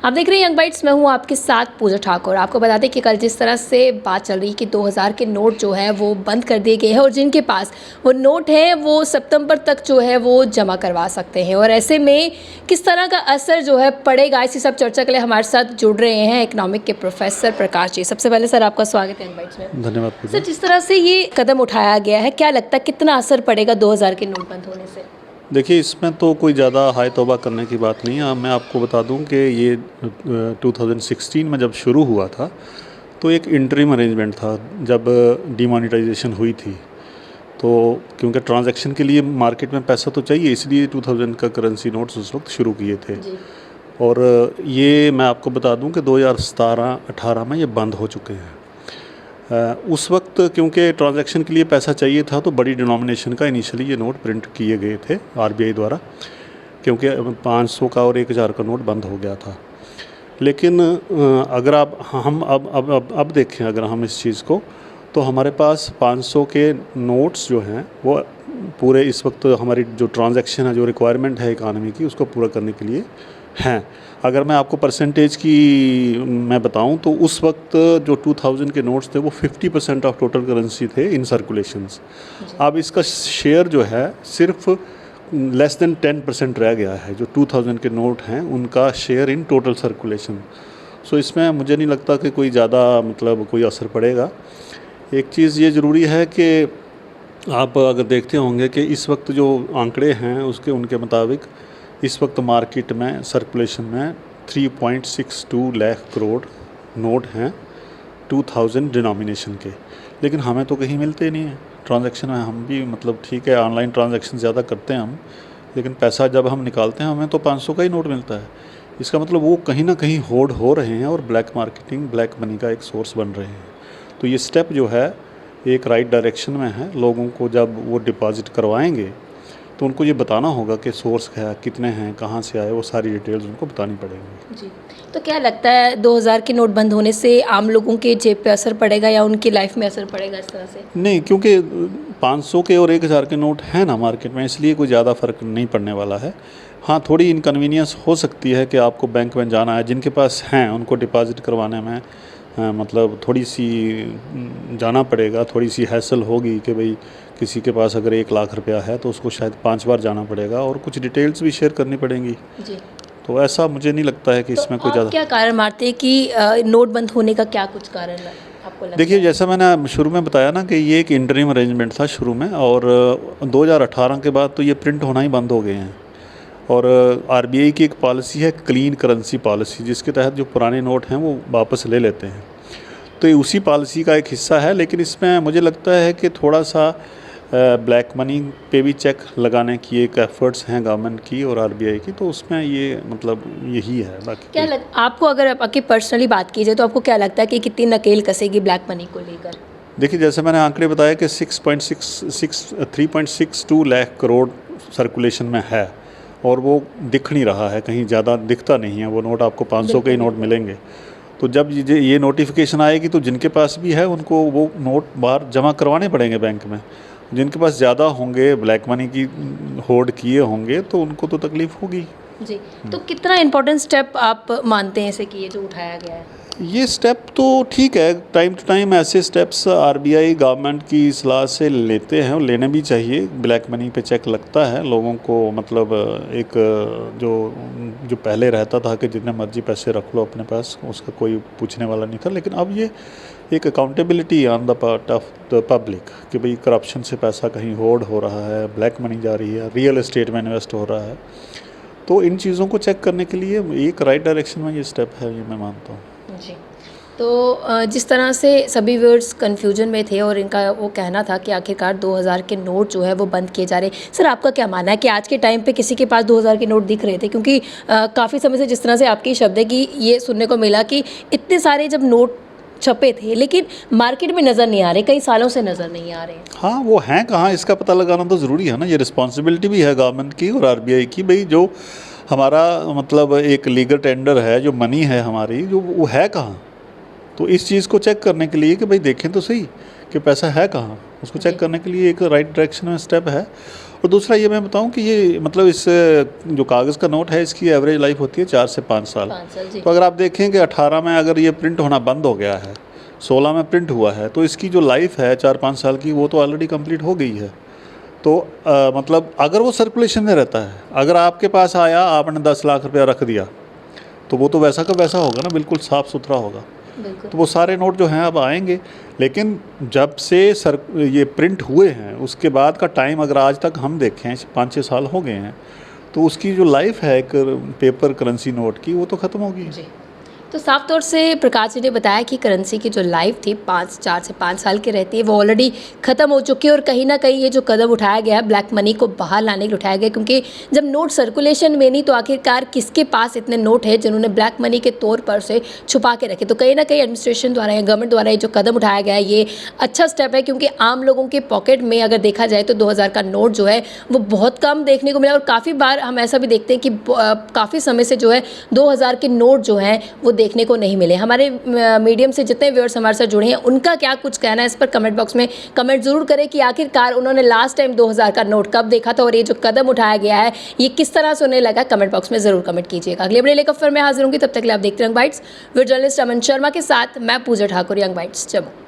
आप देख रहे हैं यंग बाइट्स, मैं हूं आपके साथ पूजा ठाकुर। आपको बता दें कि कल जिस तरह से बात चल रही कि 2000 के नोट जो है वो बंद कर दिए गए हैं और जिनके पास वो नोट है वो सितंबर तक जो है वो जमा करवा सकते हैं, और ऐसे में किस तरह का असर जो है पड़ेगा, इसी सब चर्चा के लिए हमारे साथ जुड़ रहे हैं इकोनॉमिक के प्रोफेसर प्रकाश जी। सबसे पहले सर आपका स्वागत है यंग बाइट्स में। धन्यवाद सर, जिस तरह से ये कदम उठाया गया है, क्या लगता है कितना असर पड़ेगा 2000 के नोट बंद होने से? देखिए, इसमें तो कोई ज़्यादा हाय तौबा करने की बात नहीं है। मैं आपको बता दूं कि ये 2016 में जब शुरू हुआ था तो एक इंटरिम अरेंजमेंट था जब डिमोनेटाइजेशन हुई थी। तो क्योंकि ट्रांजैक्शन के लिए मार्केट में पैसा तो चाहिए, इसलिए 2000 का करेंसी नोट्स उस वक्त शुरू किए थे। और ये मैं आपको बता दूं कि 2017-18 में ये बंद हो चुके हैं। उस वक्त क्योंकि ट्रांजैक्शन के लिए पैसा चाहिए था तो बड़ी डिनोमिनेशन का इनिशियली ये नोट प्रिंट किए गए थे आरबीआई द्वारा, क्योंकि 500 का और 1000 का नोट बंद हो गया था। लेकिन अगर आप हम अब देखें, अगर हम इस चीज़ को, तो हमारे पास 500 के नोट्स जो हैं वो पूरे इस वक्त हमारी जो ट्रांजैक्शन है, जो रिक्वायरमेंट है इकानमी की, उसको पूरा करने के लिए हैं। अगर मैं आपको परसेंटेज की मैं बताऊं तो उस वक्त जो 2000 के नोट्स थे वो 50% ऑफ टोटल करेंसी थे इन सर्कुलेशंस। अब इसका शेयर जो है सिर्फ लेस देन 10% रह गया है। जो 2000 के नोट हैं उनका शेयर इन टोटल सर्कुलेशन। सो इसमें मुझे नहीं लगता कि कोई ज़्यादा कोई असर पड़ेगा। एक चीज़ ये ज़रूरी है कि आप अगर देखते होंगे कि इस वक्त जो आंकड़े हैं उनके मुताबिक इस वक्त मार्केट में सर्कुलेशन में 3.62 लाख करोड़ नोट हैं 2000 डिनोमिनेशन के। लेकिन हमें तो कहीं मिलते ही नहीं हैं ट्रांजैक्शन में। हम भी ठीक है, ऑनलाइन ट्रांजैक्शन ज़्यादा करते हैं हम, लेकिन पैसा जब हम निकालते हैं हमें तो 500 का ही नोट मिलता है। इसका मतलब वो कहीं ना कहीं होल्ड हो रहे हैं और ब्लैक मार्केटिंग, ब्लैक मनी का एक सोर्स बन रहे हैं। तो ये स्टेप जो है एक राइट डायरेक्शन में है। लोगों को जब वो डिपॉजिट करवाएंगे तो उनको ये बताना होगा कि सोर्स है, कितने हैं, कहाँ से आए, वो सारी डिटेल्स उनको बतानी पड़ेंगी। जी, तो क्या लगता है 2000 के नोट बंद होने से आम लोगों के जेब पे असर पड़ेगा या उनकी लाइफ में असर पड़ेगा इस तरह से? नहीं, क्योंकि 500 के और 1000 के नोट हैं ना मार्केट में, इसलिए कोई ज़्यादा फ़र्क नहीं पड़ने वाला है। हाँ, थोड़ी इनकन्वीनियंस हो सकती है कि आपको बैंक में जाना है, जिनके पास हैं उनको डिपॉजिट करवाने में थोड़ी सी जाना पड़ेगा, थोड़ी सी हैसल होगी कि भाई किसी के पास अगर 1 लाख रुपया है तो उसको शायद 5 बार जाना पड़ेगा और कुछ डिटेल्स भी शेयर करनी पड़ेंगी। जी, तो ऐसा मुझे नहीं लगता है कि तो इसमें कोई ज़्यादा। क्या कारण मानते हैं कि नोट बंद होने का क्या कुछ कारण आपको लगता देखिए, है? जैसा मैंने शुरू में बताया ना कि ये एक इंटरिम अरेंजमेंट था शुरू में, और 2018 के बाद तो ये प्रिंट होना ही बंद हो गए हैं। और आरबीआई की एक पॉलिसी है क्लीन करेंसी पॉलिसी, जिसके तहत जो पुराने नोट हैं वो वापस ले लेते हैं। तो ये उसी पॉलिसी का एक हिस्सा है। लेकिन इसमें मुझे लगता है कि थोड़ा सा ब्लैक मनी पे भी चेक लगाने की एक एफर्ट्स हैं गवर्नमेंट की और आरबीआई की, तो उसमें ये यही है। बाकी आपको अगर आपकी पर्सनली बात की जाए तो आपको क्या लगता है कि कितनी नकेल कसेगी ब्लैक मनी को लेकर? देखिए, जैसे मैंने आंकड़े बताया कि 3.62 लाख करोड़ सर्कुलेशन में है और वो दिख नहीं रहा है, कहीं ज़्यादा दिखता नहीं है। वो नोट आपको 500 के ही नोट मिलेंगे। तो जब ये नोटिफिकेशन आएगी तो जिनके पास भी है उनको वो नोट बाहर जमा करवाने पड़ेंगे बैंक में। जिनके पास ज़्यादा होंगे, ब्लैक मनी की होल्ड किए होंगे, तो उनको तो तकलीफ़ होगी। जी, तो कितना इम्पोर्टेंट स्टेप आप मानते हैं ऐसे कि ये जो उठाया गया है? ये स्टेप तो ठीक है, टाइम टू टाइम ऐसे स्टेप्स आरबीआई गवर्नमेंट की सलाह से लेते हैं और लेने भी चाहिए। ब्लैक मनी पे चेक लगता है लोगों को, एक जो पहले रहता था कि जितने मर्जी पैसे रख लो अपने पास, उसका कोई पूछने वाला नहीं था। लेकिन अब ये एक accountability on the part of the public कि भाई करप्शन से पैसा कहीं होल्ड हो रहा है, ब्लैक मनी जा रही है, रियल एस्टेट में इन्वेस्ट हो रहा है। तो इन चीज़ों को चेक करने के लिए एक राइट डायरेक्शन में ये स्टेप है, ये मैं मानता हूँ। जी, तो जिस तरह से सभी व्यूअर्स कन्फ्यूजन में थे और इनका वो कहना था कि आखिरकार 2000 के नोट जो है वो बंद किए जा रहे हैं, सर आपका क्या मानना है कि आज के टाइम पे किसी के पास 2000 के नोट दिख रहे थे? क्योंकि काफ़ी समय से जिस तरह से आपके शब्द है कि ये सुनने को मिला कि इतने सारे जब नोट छपे थे लेकिन मार्केट में नज़र नहीं आ रहे, कई सालों से नज़र नहीं आ रहे। हाँ, वो हैं कहाँ, इसका पता लगाना तो ज़रूरी है ना। ये रिस्पॉन्सिबिलिटी भी है गवर्नमेंट की और आरबीआई की। भाई जो हमारा एक लीगल टेंडर है, जो मनी है हमारी, जो वो है कहाँ, तो इस चीज़ को चेक करने के लिए कि भाई देखें तो सही कि पैसा है कहाँ, उसको चेक करने के लिए एक राइट डायरेक्शन में स्टेप है। और दूसरा ये मैं बताऊं कि ये मतलब इस जो कागज़ का नोट है इसकी एवरेज लाइफ होती है 4 से 5 साल। 5 साल जी। तो अगर आप देखें कि 18 में अगर ये प्रिंट होना बंद हो गया है, 16 में प्रिंट हुआ है, तो इसकी जो लाइफ है 4-5 साल की वो तो ऑलरेडी कंप्लीट हो गई है। तो मतलब अगर वो सर्कुलेशन में रहता है, अगर आपके पास आया आपने 10 लाख रुपया रख दिया तो वो तो वैसा का वैसा होगा ना, बिल्कुल साफ़ सुथरा होगा। बिल्कुल। तो वो सारे नोट जो हैं अब आएंगे, लेकिन जब से ये प्रिंट हुए हैं उसके बाद का टाइम अगर आज तक हम देखें 5-6 साल हो गए हैं, तो उसकी जो लाइफ है एक पेपर करेंसी नोट की वो तो ख़त्म होगी। जी। तो साफ तौर से प्रकाश जी ने बताया कि करेंसी की जो लाइफ थी 4 से 5 साल की रहती है, वो ऑलरेडी ख़त्म हो चुकी है। और कहीं ना कहीं ये जो कदम उठाया गया है ब्लैक मनी को बाहर लाने के लिए उठाया गया, क्योंकि जब नोट सर्कुलेशन में नहीं तो आखिरकार किसके पास इतने नोट है जिन्होंने ब्लैक मनी के तौर पर से छुपा के रखे। तो कहीं ना कहीं एडमिनिस्ट्रेशन द्वारा या गवर्नमेंट द्वारा ये जो कदम उठाया गया है ये अच्छा स्टेप है, क्योंकि आम लोगों के पॉकेट में अगर देखा जाए तो 2000 का नोट जो है वो बहुत कम देखने को मिला। और काफ़ी बार हम ऐसा भी देखते हैं कि काफ़ी समय से जो है 2000 के नोट जो हैं वो देखने को नहीं मिले। हमारे मीडियम से जितने व्यूअर्स हमारे साथ जुड़े हैं उनका क्या कुछ कहना है इस पर कमेंट बॉक्स में कमेंट जरूर करें कि आखिरकार उन्होंने लास्ट टाइम 2000 का नोट कब देखा था और ये जो कदम उठाया गया है ये किस तरह से उन्हें लगा। कमेंट बॉक्स में जरूर कमेंट कीजिएगा। अगले अपडेट लेकर फिर मैं हाजिर होंगी, तब तक के लिए आप देखते हैं यंग बाइट्स। वीडियो जर्नलिस्ट अमन शर्मा के साथ मैं पूजा ठाकुर, यंग बाइट्स जम्मू।